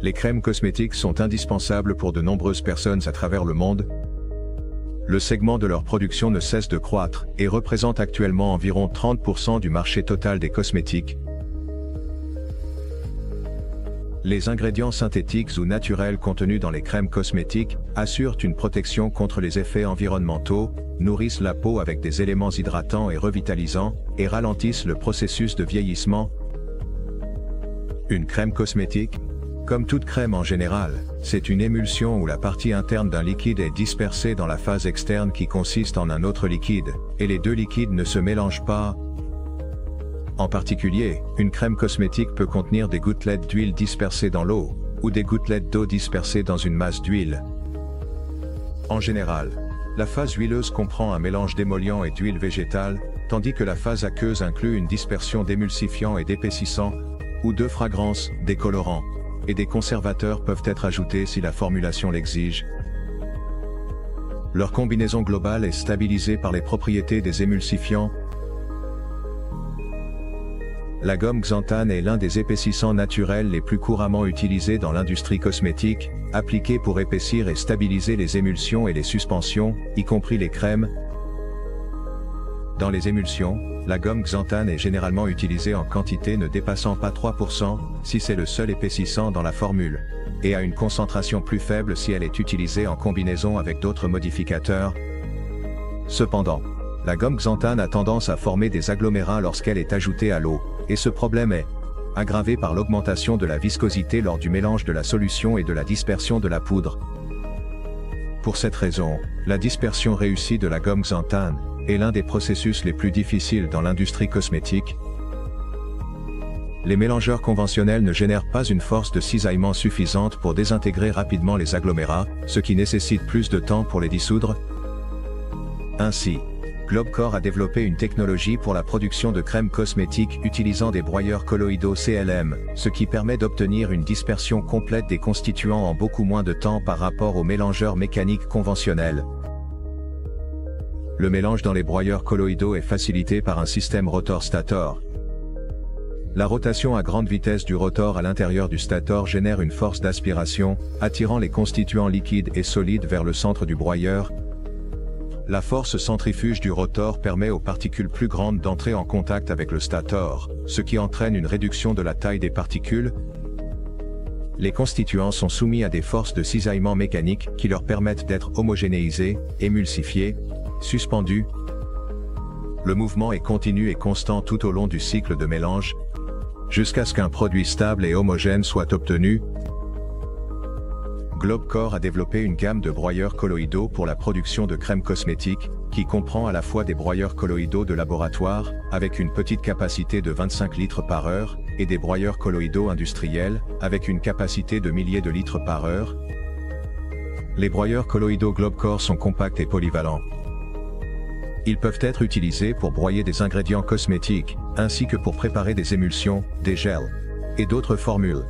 Les crèmes cosmétiques sont indispensables pour de nombreuses personnes à travers le monde. Le segment de leur production ne cesse de croître et représente actuellement environ 30% du marché total des cosmétiques. Les ingrédients synthétiques ou naturels contenus dans les crèmes cosmétiques assurent une protection contre les effets environnementaux, nourrissent la peau avec des éléments hydratants et revitalisants, et ralentissent le processus de vieillissement. Une crème cosmétique, comme toute crème en général, c'est une émulsion où la partie interne d'un liquide est dispersée dans la phase externe qui consiste en un autre liquide, et les deux liquides ne se mélangent pas. En particulier, une crème cosmétique peut contenir des gouttelettes d'huile dispersées dans l'eau, ou des gouttelettes d'eau dispersées dans une masse d'huile. En général, la phase huileuse comprend un mélange d'émollient et d'huile végétale, tandis que la phase aqueuse inclut une dispersion d'émulsifiants et d'épaississants, ou de fragrances, des colorants, et des conservateurs peuvent être ajoutés si la formulation l'exige. Leur combinaison globale est stabilisée par les propriétés des émulsifiants. La gomme xanthane est l'un des épaississants naturels les plus couramment utilisés dans l'industrie cosmétique, appliqué pour épaissir et stabiliser les émulsions et les suspensions, y compris les crèmes. Dans les émulsions, la gomme xanthane est généralement utilisée en quantité ne dépassant pas 3%, si c'est le seul épaississant dans la formule, et à une concentration plus faible si elle est utilisée en combinaison avec d'autres modificateurs. Cependant, la gomme xanthane a tendance à former des agglomérats lorsqu'elle est ajoutée à l'eau, et ce problème est aggravé par l'augmentation de la viscosité lors du mélange de la solution et de la dispersion de la poudre. Pour cette raison, la dispersion réussie de la gomme xanthane est l'un des processus les plus difficiles dans l'industrie cosmétique. Les mélangeurs conventionnels ne génèrent pas une force de cisaillement suffisante pour désintégrer rapidement les agglomérats, ce qui nécessite plus de temps pour les dissoudre. Ainsi, Globcore a développé une technologie pour la production de crèmes cosmétiques utilisant des broyeurs colloïdaux CLM, ce qui permet d'obtenir une dispersion complète des constituants en beaucoup moins de temps par rapport aux mélangeurs mécaniques conventionnels. Le mélange dans les broyeurs colloïdaux est facilité par un système rotor-stator. La rotation à grande vitesse du rotor à l'intérieur du stator génère une force d'aspiration, attirant les constituants liquides et solides vers le centre du broyeur. La force centrifuge du rotor permet aux particules plus grandes d'entrer en contact avec le stator, ce qui entraîne une réduction de la taille des particules. Les constituants sont soumis à des forces de cisaillement mécanique qui leur permettent d'être homogénéisés, émulsifiés, suspendus. Le mouvement est continu et constant tout au long du cycle de mélange, jusqu'à ce qu'un produit stable et homogène soit obtenu. Globcore a développé une gamme de broyeurs colloïdaux pour la production de crèmes cosmétiques, qui comprend à la fois des broyeurs colloïdaux de laboratoire, avec une petite capacité de 25 litres par heure, et des broyeurs colloïdaux industriels, avec une capacité de milliers de litres par heure. Les broyeurs colloïdaux Globcore sont compacts et polyvalents. Ils peuvent être utilisés pour broyer des ingrédients cosmétiques, ainsi que pour préparer des émulsions, des gels, et d'autres formules.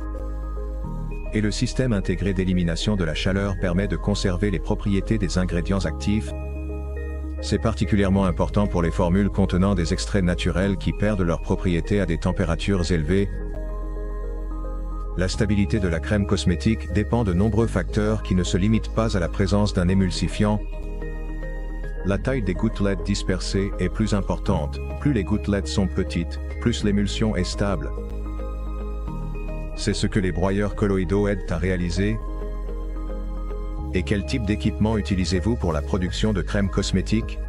Et le système intégré d'élimination de la chaleur permet de conserver les propriétés des ingrédients actifs. C'est particulièrement important pour les formules contenant des extraits naturels qui perdent leurs propriétés à des températures élevées. La stabilité de la crème cosmétique dépend de nombreux facteurs qui ne se limitent pas à la présence d'un émulsifiant. La taille des gouttelettes dispersées est plus importante, plus les gouttelettes sont petites, plus l'émulsion est stable. C'est ce que les broyeurs colloïdaux aident à réaliser. Et quel type d'équipement utilisez-vous pour la production de crèmes cosmétiques?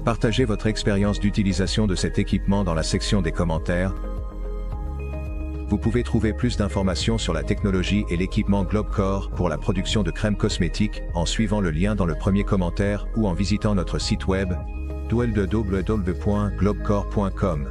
Partagez votre expérience d'utilisation de cet équipement dans la section des commentaires. Vous pouvez trouver plus d'informations sur la technologie et l'équipement Globcore pour la production de crèmes cosmétiques en suivant le lien dans le premier commentaire ou en visitant notre site web www.globcore.com.